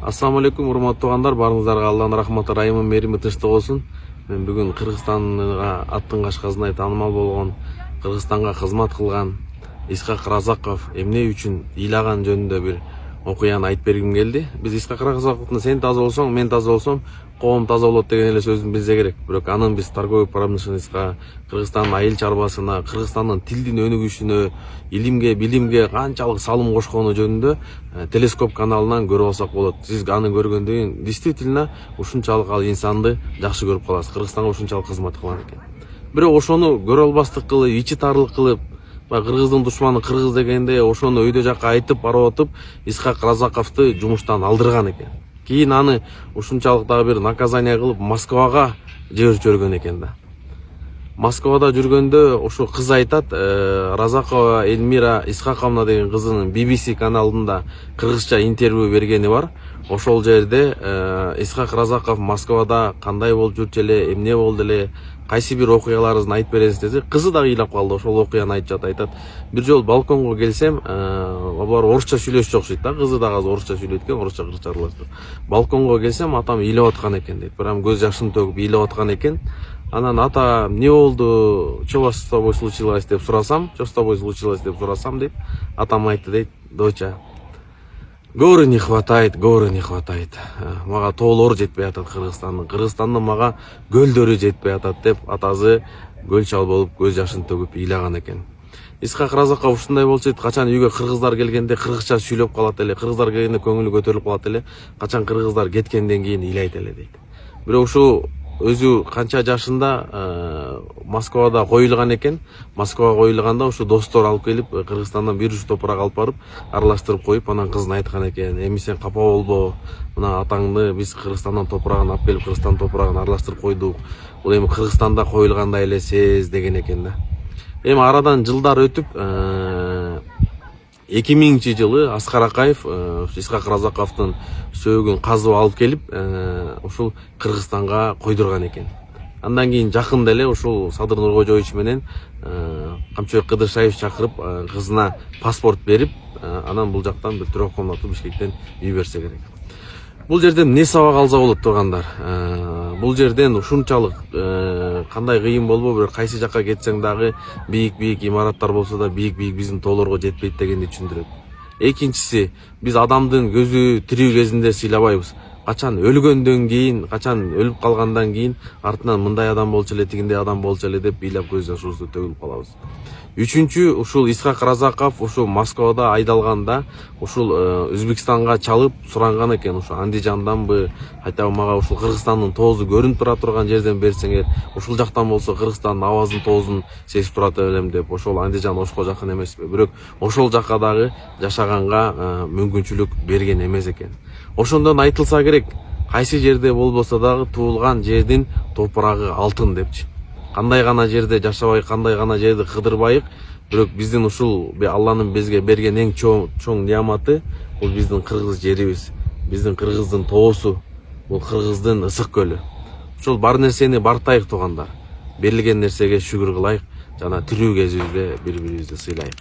Ассаламу алейкум, урматтуу туугандар, барыңыздарга Алланын рахматы, райымы, мерими тынчтык болсун. Мен бүгүн Кыргызстанга аттын кашкасындай таанымал болгон, Кыргызстанга кызмат кылган Исхак Разаков эмне үчүн ыйлаган жөнүндө бир окуяны айтып бергим келди. Биз Исхак Разаковдун сен таза болсоң, мен таза болсом, коом таза болот деген эле сөзүн билсе керек. Бирок анын биз торговый промышленностька, Кыргызстандын айыл чарбасына, Кыргызстандын тилдин өнүгүшүнө, илимге, билимге канчалык салым кошкону жөнүндө телескоп каналынан көрүп алсак болот. Сиз аны көргөндөн кийин действительно ушунчалык ал инсанды жакшы көрүп каласыз. Кыргызстанга ушунчалык кызмат кылган экен. Бирок ошону көрө албастык кылып, ичи тарлык кылып, кыргыздын душманы кыргыз дегенде ошону өйдө жакка айтып барып атып, Исхак Разаковду жумуштан алдырган экен. Кийин аны ушунчалык дагы бир наказание кылып Москвага жиберип жиберген экен да. Москвада жүргөндө ошо кыз айтат, Разакова Эльмира Исхаковна деген кызынын BBC каналында кыргызча интервью бергени бар. Ошол жерде Исхак Разаков Москвада кандай болуп жүрчү эле, эмне болду эле, кайсы бир окуяларыңызды айтып бересиз десе, кызы дагы ыйлап калды. Ошол окуяны айтып айтат. Бир жол балконго келсем, алар орусча сүйлөшүп окшойт да, кызы дагы азыр орусча сүйлөйт экен, орусча кыргызча аралаштырып. Балконго келсем, атам ыйлап аткан экен дейт. Прям көз жашын төгүп ыйлап аткан экен. Анан ата эмне болду, что с тобой случилось деп сурасам, что с тобой случилось деп сурасам дейт. Атам айтты дейт, доча, горы не хватает, горы не хватает. Мага тоолор жетпей атат Кыргызстандын мага көлдөрү жетпей атат деп атасы көл чал болуп көз жашын төгүп ыйлаган экен. Исхак Разаков ушундай болчу, качан үйгө кыргыздар келгенде кыргызча сүйлөп калат эле, кыргыздар келгенде көңүлү көтөрүлүп калат эле, качан кыргыздар кеткенден кийин ыйлайт эле дейт. Бирок ушу өзү канча жашында Москвада коюлган экен. Москвага коюлганда ушу достор алып келип, Кыргызстандан бир уч топурак алып барып, аралаштырып коюп, анан кызын айткан экен, эми сен капа болбо, мына атаңды биз Кыргызстандан топурагын алып келип, Кыргызстан топурагын аралаштырып койдук. Бул эми Кыргызстанда коюлгандай эле сез деген экен да. Эми арадан жылдар өтүп, 2000-жылы Аскар Акаев Исхак Разаковдун сөөгүн казып алып келип, ушул Кыргызстанга койдурган экен. Андан кийин жакында эле ушул Садыр Нуркожоевич менен Камчыбек Кыдыршаевич чакырып, кызына паспорт берип, анан бул жактан бир трёх комнату Бишкектен үй берсе керек. Бул жерден эмне сабак алса болот тургандар? Бул жерден ушунчалык кандай кыйын болбо, бир кайсы жакка кетсең дагы бийик имараттар болсо да бийик биздин тоолорго жетпейт дегенди түшүндүрөт. Экинчиси, биз адамдын көзү тирүү кезинде сыйлабайбыз. Качан өлгөндөн кийин, качан өлүп калгандан кийин артынан мындай адам болчу эле, тигиндей адам болчу эле деп ыйлап көз жашыбызды төгүлүп калабыз. Үчүнчү, ушул Исхак Разаков ушул Москвада айдалганда ушул Өзбекстанга чалып суранган экен, ушул Андижанданбы, айтабы мага ушул Кыргызстандын тоозу көрүнүп тура турган жерден берсеңер, ушул жактан болсо Кыргызстандын авазын тоозун сезип турат элем деп, ошол Андижан Ошко жакын эмеспи, бирок ошол жакка дагы жашаганга мүмкүнчүлүк берген эмес экен. Ошондон айтылса керек, кайсы жерде болбосо дагы туулган жердин топурагы алтын депчи. Кандай гана жерде жашабай, кандай гана жерди кыдырбайык, бирок биздин ушул Алланын бизге берген эң чоң неаматы бул биздин кыргыз жерибиз, биздин кыргыздын тоосу, бул кыргыздын ысык көлү. Ошол бар нерсени бартайык туугандар. Берилген нерсеге шүгүр кылайык жана тирүү кезибизде бири-бирибизди сыйлайык.